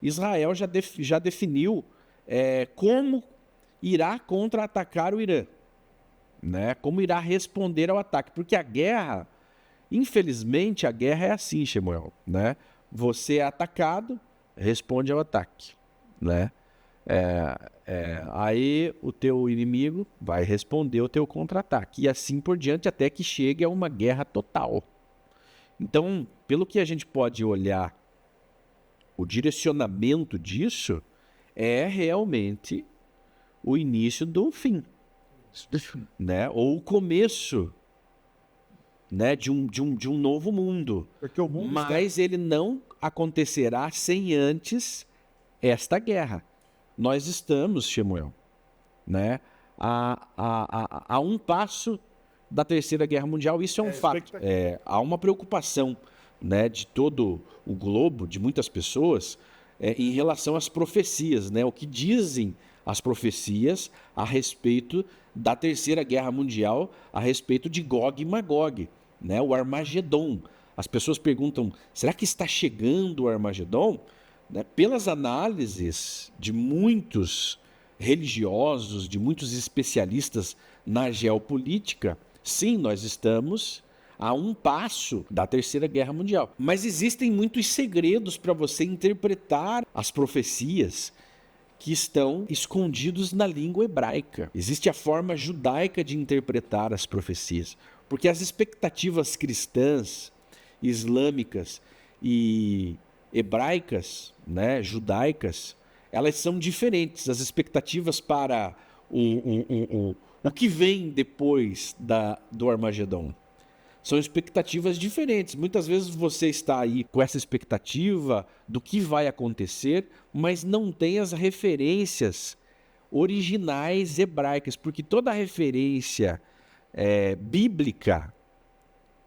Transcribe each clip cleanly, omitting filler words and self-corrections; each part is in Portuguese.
Israel já definiu como irá contra-atacar o Irã, né? Como irá responder ao ataque. Porque a guerra, infelizmente, a guerra é assim, Shemuel, né? Você é atacado, responde ao ataque, né? Aí o teu inimigo vai responder o teu contra-ataque. E assim por diante até que chegue a uma guerra total. Então, pelo que a gente pode olhar, o direcionamento disso é realmente o início do fim, né? Ou o começo, né? de um novo mundo. Porque o mundo Mas ele não acontecerá sem antes esta guerra. Nós estamos, Shemuel, né? A um passo da Terceira Guerra Mundial, isso é um fato. Há uma preocupação, né, de todo o globo, de muitas pessoas, em relação às profecias, né? O que dizem as profecias a respeito da Terceira Guerra Mundial, a respeito de Gog e Magog, né? O Armagedon. As pessoas perguntam, será que está chegando o Armagedon? Né? Pelas análises de muitos religiosos, de muitos especialistas na geopolítica, sim, nós estamos a um passo da Terceira Guerra Mundial. Mas existem muitos segredos para você interpretar as profecias que estão escondidos na língua hebraica. Existe a forma judaica de interpretar as profecias, porque as expectativas cristãs, islâmicas e hebraicas, né, judaicas, elas são diferentes. As expectativas para o que vem depois do Armagedon são expectativas diferentes. Muitas vezes você está aí com essa expectativa do que vai acontecer, mas não tem as referências originais hebraicas, porque toda referência bíblica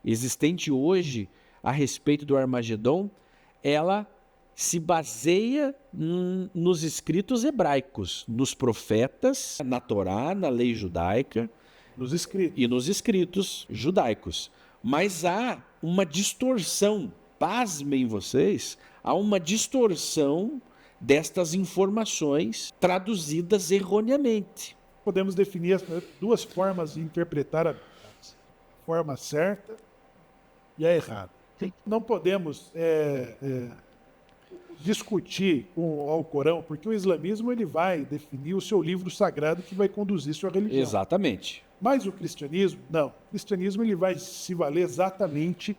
existente hoje a respeito do Armagedon, ela se baseia nos escritos hebraicos, nos profetas, na Torá, na lei judaica e nos escritos judaicos. Mas há uma distorção, pasmem vocês, há uma distorção destas informações traduzidas erroneamente. Podemos definir duas formas de interpretar a forma certa e a errada. Não podemos discutir com o Alcorão, porque o islamismo ele vai definir o seu livro sagrado que vai conduzir sua religião. Exatamente. Mas o cristianismo, não. O cristianismo ele vai se valer exatamente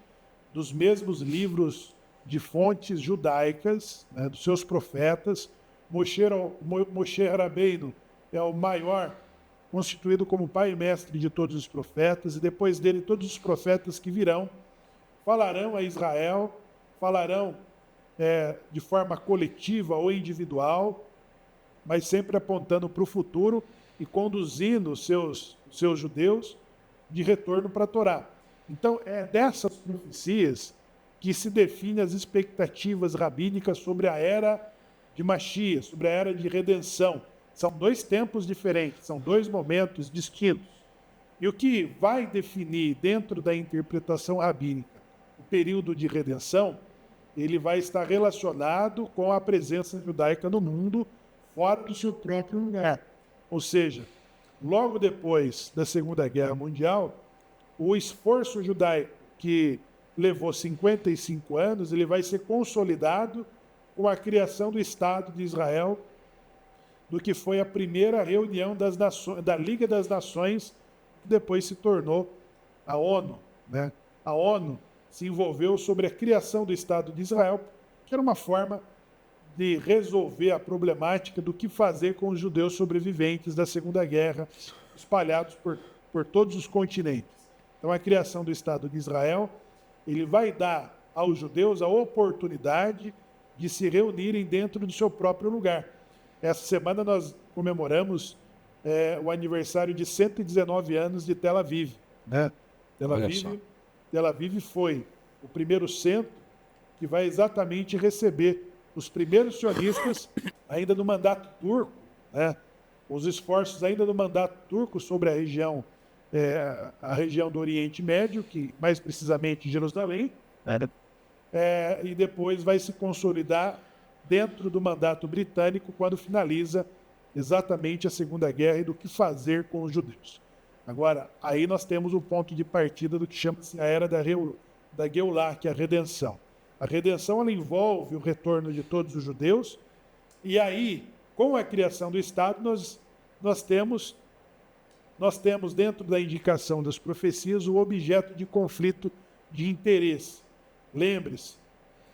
dos mesmos livros de fontes judaicas, né, dos seus profetas. Moshe Rabbeinu é o maior, constituído como pai e mestre de todos os profetas, e depois dele todos os profetas que virão falarão a Israel, falarão de forma coletiva ou individual, mas sempre apontando para o futuro e conduzindo os seus judeus de retorno para a Torá. Então, é dessas profecias que se define as expectativas rabínicas sobre a era de Mashiach, sobre a era de redenção. São dois tempos diferentes, são dois momentos distintos. E o que vai definir dentro da interpretação rabínica o período de redenção, ele vai estar relacionado com a presença judaica no mundo, fora do seu próprio lugar. Ou seja, logo depois da Segunda Guerra Mundial, o esforço judaico que levou 55 anos, ele vai ser consolidado com a criação do Estado de Israel, do que foi a primeira reunião das nações, da Liga das Nações, que depois se tornou a ONU, né? A ONU se envolveu sobre a criação do Estado de Israel, que era uma forma de resolver a problemática do que fazer com os judeus sobreviventes da Segunda Guerra, espalhados por todos os continentes. Então, a criação do Estado de Israel, ele vai dar aos judeus a oportunidade de se reunirem dentro do seu próprio lugar. Essa semana nós comemoramos o aniversário de 119 anos de Tel Aviv, né? Tel Aviv foi o primeiro centro que vai exatamente receber os primeiros sionistas ainda no mandato turco, né? Os esforços ainda do mandato turco sobre a região do Oriente Médio, que mais precisamente Jerusalém, e depois vai se consolidar dentro do mandato britânico, quando finaliza exatamente a Segunda Guerra e do que fazer com os judeus. Agora, aí nós temos o ponto de partida do que chama-se a Era da Geulah, que é a redenção. A redenção ela envolve o retorno de todos os judeus, e aí, com a criação do Estado, nós temos dentro da indicação das profecias o objeto de conflito de interesse. Lembre-se,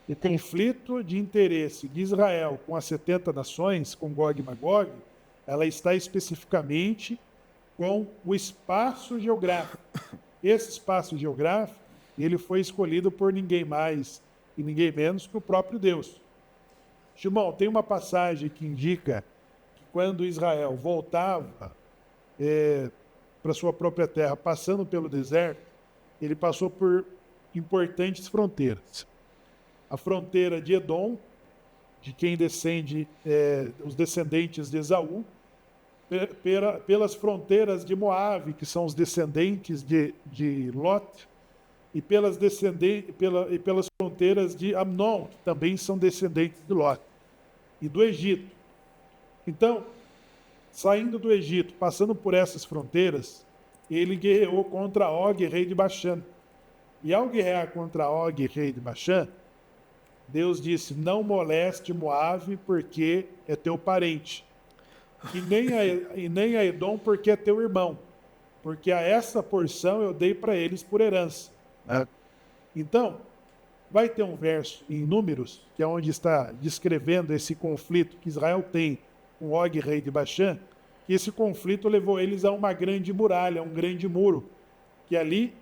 o conflito de interesse de Israel com as 70 nações, com Gog e Magog, ela está especificamente com o espaço geográfico. Esse espaço geográfico, ele foi escolhido por ninguém mais e ninguém menos que o próprio Deus. Shimon, tem uma passagem que indica que quando Israel voltava para sua própria terra, passando pelo deserto, ele passou por importantes fronteiras. A fronteira de Edom, de quem descende os descendentes de Esaú, pelas fronteiras de Moabe, que são os descendentes de Lot, e pelas fronteiras de Amnon, que também são descendentes de Lot, e do Egito. Então, saindo do Egito, passando por essas fronteiras, ele guerreou contra Og, rei de Baxã. E ao guerrear contra Og, rei de Baxã, Deus disse, não moleste Moabe, porque é teu parente. E nem a Edom, porque é teu irmão. Porque a essa porção eu dei para eles por herança. Então, vai ter um verso em Números, que é onde está descrevendo esse conflito que Israel tem com Og, rei de Baxã, e esse conflito levou eles a uma grande muralha, um grande muro, que ali,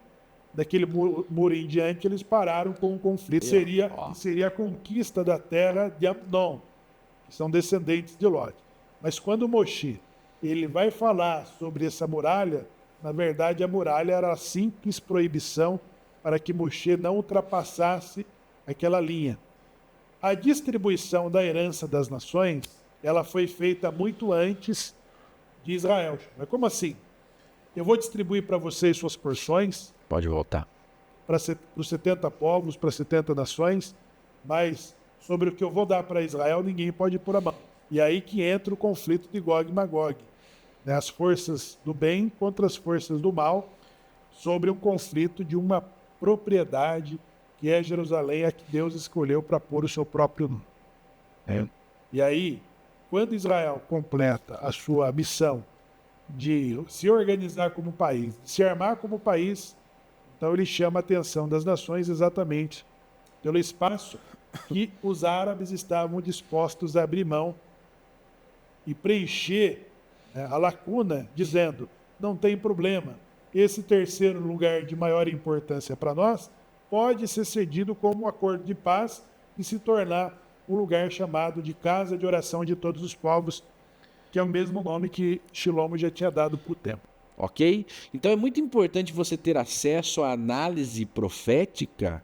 daquele muro em diante, eles pararam com o conflito. Seria a conquista da terra de Amnon, que são descendentes de Lot. Mas quando Moshe ele vai falar sobre essa muralha, na verdade a muralha era a simples proibição para que Moshe não ultrapassasse aquela linha. A distribuição da herança das nações, ela foi feita muito antes de Israel. Mas como assim? Eu vou distribuir para vocês suas porções. Pode voltar. Para os 70 povos, para 70 nações, mas sobre o que eu vou dar para Israel, ninguém pode pôr a mão. E aí que entra o conflito de Gog e Magog. Né? As forças do bem contra as forças do mal, sobre um conflito de uma propriedade que é Jerusalém, a que Deus escolheu para pôr o seu próprio nome. E aí, quando Israel completa a sua missão de se organizar como país, de se armar como país, então ele chama a atenção das nações exatamente pelo espaço que os árabes estavam dispostos a abrir mão e preencher a lacuna, dizendo, não tem problema, esse terceiro lugar de maior importância para nós pode ser cedido como um acordo de paz e se tornar um lugar chamado de Casa de Oração de Todos os Povos, que é o mesmo nome que Shilomo já tinha dado para o templo. Ok? Então é muito importante você ter acesso à análise profética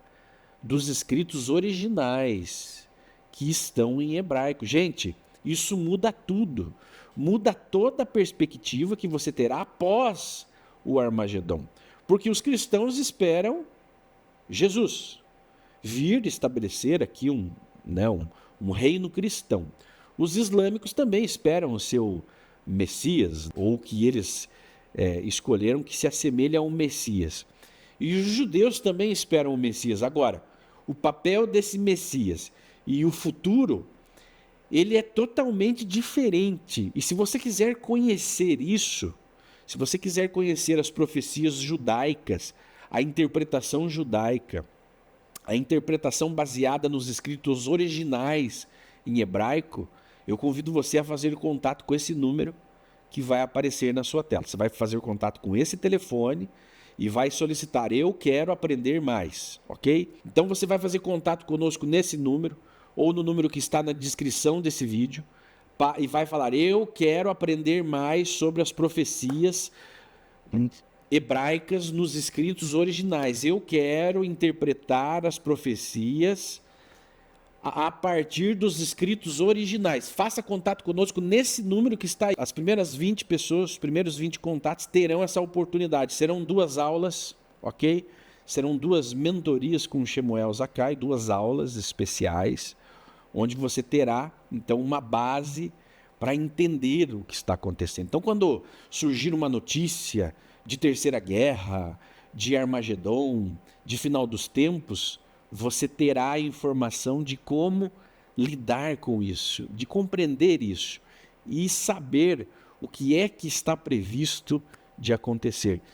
dos escritos originais que estão em hebraico. Gente, isso muda tudo. Muda toda a perspectiva que você terá após o Armagedon. Porque os cristãos esperam Jesus vir estabelecer aqui um reino cristão. Os islâmicos também esperam o seu Messias, ou que eles escolheram que se assemelha a um Messias. E os judeus também esperam o Messias. Agora, o papel desse Messias e o futuro, ele é totalmente diferente. E se você quiser conhecer isso, se você quiser conhecer as profecias judaicas, a interpretação judaica, a interpretação baseada nos escritos originais em hebraico, eu convido você a fazer contato com esse número que vai aparecer na sua tela. Você vai fazer contato com esse telefone e vai solicitar, eu quero aprender mais, ok? Então você vai fazer contato conosco nesse número ou no número que está na descrição desse vídeo e vai falar, eu quero aprender mais sobre as profecias hebraicas nos escritos originais. Eu quero interpretar as profecias a partir dos escritos originais. Faça contato conosco nesse número que está aí. As primeiras 20 pessoas, os primeiros 20 contatos terão essa oportunidade. Serão 2 aulas, ok? Serão 2 mentorias com Shemuel Zakai, 2 aulas especiais, onde você terá, então, uma base para entender o que está acontecendo. Então, quando surgir uma notícia de Terceira Guerra, de Armagedon, de final dos tempos, você terá a informação de como lidar com isso, de compreender isso e saber o que é que está previsto de acontecer.